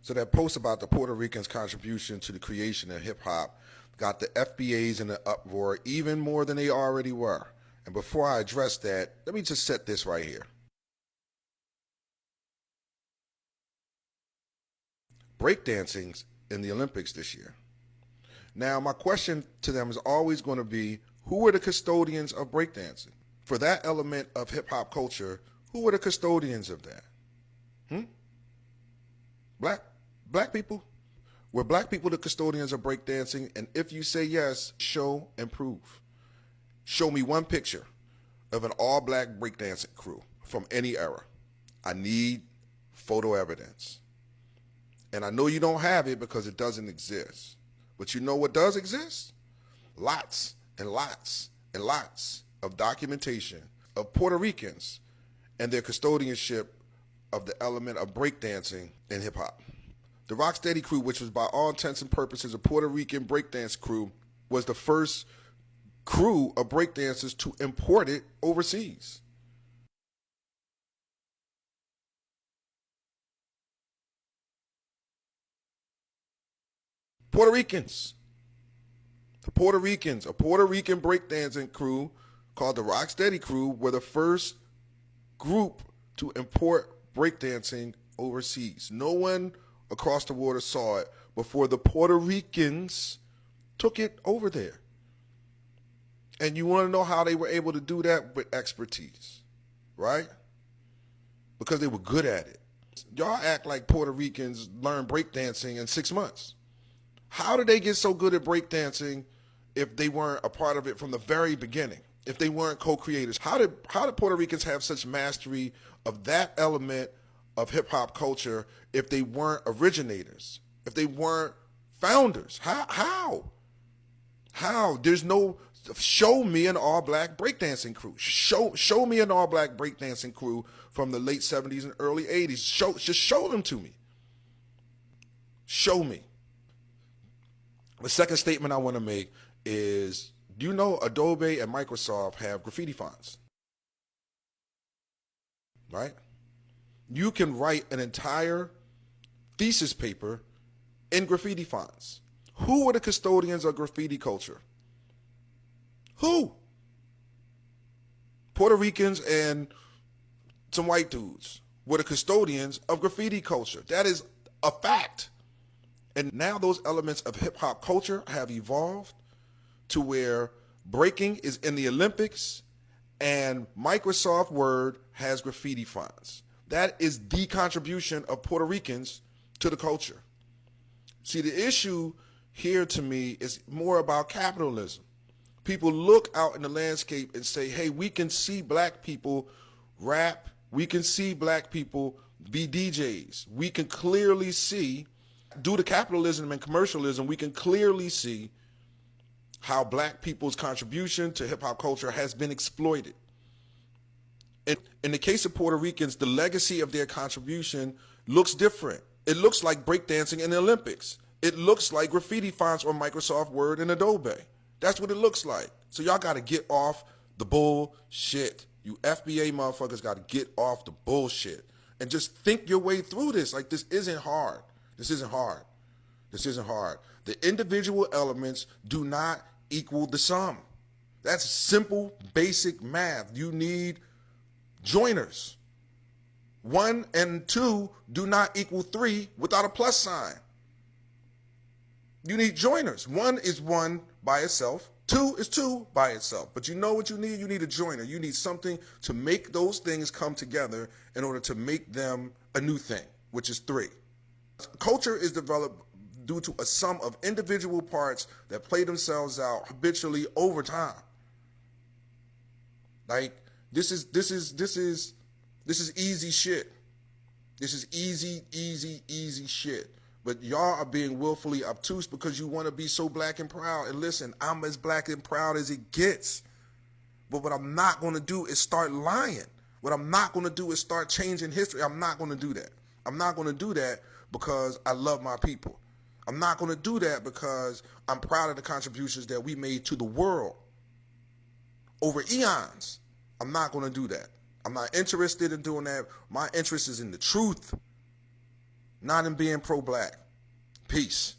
So that post about the Puerto Ricans' contribution to the creation of hip hop got the FBAs in an uproar even more than they already were. And before I address that, let me just set this right here. Breakdancing's in the Olympics this year. Now, my question to them is always going to be, who are the custodians of breakdancing? For that element of hip hop culture, who are the custodians of that? Black people? Were black people the custodians of breakdancing? And if you say yes, show and prove. Show me one picture of an all-black breakdancing crew from any era. I need photo evidence. And I know you don't have it because it doesn't exist. But you know what does exist? Lots and lots and lots of documentation of Puerto Ricans and their custodianship of the element of breakdancing in hip-hop. The Rocksteady crew, which was by all intents and purposes a Puerto Rican breakdance crew, was the first crew of breakdancers to import it overseas. Puerto Ricans. The Puerto Ricans, a Puerto Rican breakdancing crew called the Rocksteady crew, were the first group to import breakdancing overseas. No one across the water saw it before the Puerto Ricans took it over there. And you want to know how they were able to do that? With expertise, right? Because they were good at it. Y'all act like Puerto Ricans learned breakdancing in 6 months. How did they get so good at breakdancing if they weren't a part of it from the very beginning? If they weren't co-creators? How did Puerto Ricans have such mastery of that element of hip-hop culture if they weren't originators, if they weren't founders? How? There's no, show me an all-black breakdancing crew. Show me an all-black breakdancing crew from the late 70s and early 80s. Just show them to me. Show me. The second statement I want to make is, do you know Adobe and Microsoft have graffiti fonts? Right? You can write an entire thesis paper in graffiti fonts. Who are the custodians of graffiti culture? Who? Puerto Ricans and some white dudes were the custodians of graffiti culture. That is a fact. And now those elements of hip hop culture have evolved to where breaking is in the Olympics and Microsoft Word has graffiti fonts. That is the contribution of Puerto Ricans to the culture. See, the issue here to me is more about capitalism. People look out in the landscape and say, hey, we can see black people rap. We can see black people be DJs. We can clearly see, due to capitalism and commercialism, we can clearly see how black people's contribution to hip hop culture has been exploited. In the case of Puerto Ricans, the legacy of their contribution looks different. It looks like breakdancing in the Olympics. It looks like graffiti fonts on Microsoft Word and Adobe. That's what it looks like. So y'all got to get off the bullshit. You FBA motherfuckers got to get off the bullshit and just think your way through this. Like, this isn't hard. This isn't hard. This isn't hard. The individual elements do not equal the sum. That's simple, basic math. You need joiners. 1 and 2 do not equal 3 without a plus sign. You need joiners. 1 is 1 by itself. 2 is 2 by itself. But you know what you need? You need a joiner. You need something to make those things come together in order to make them a new thing, which is 3. Culture is developed due to a sum of individual parts that play themselves out habitually over time. Like, this is easy shit. This is easy shit. But y'all are being willfully obtuse because you want to be so black and proud. And listen, I'm as black and proud as it gets. But what I'm not going to do is start lying. What I'm not going to do is start changing history. I'm not going to do that. I'm not going to do that because I love my people. I'm not going to do that because I'm proud of the contributions that we made to the world over eons. I'm not going to do that. I'm not interested in doing that. My interest is in the truth. not in being pro-black. Peace.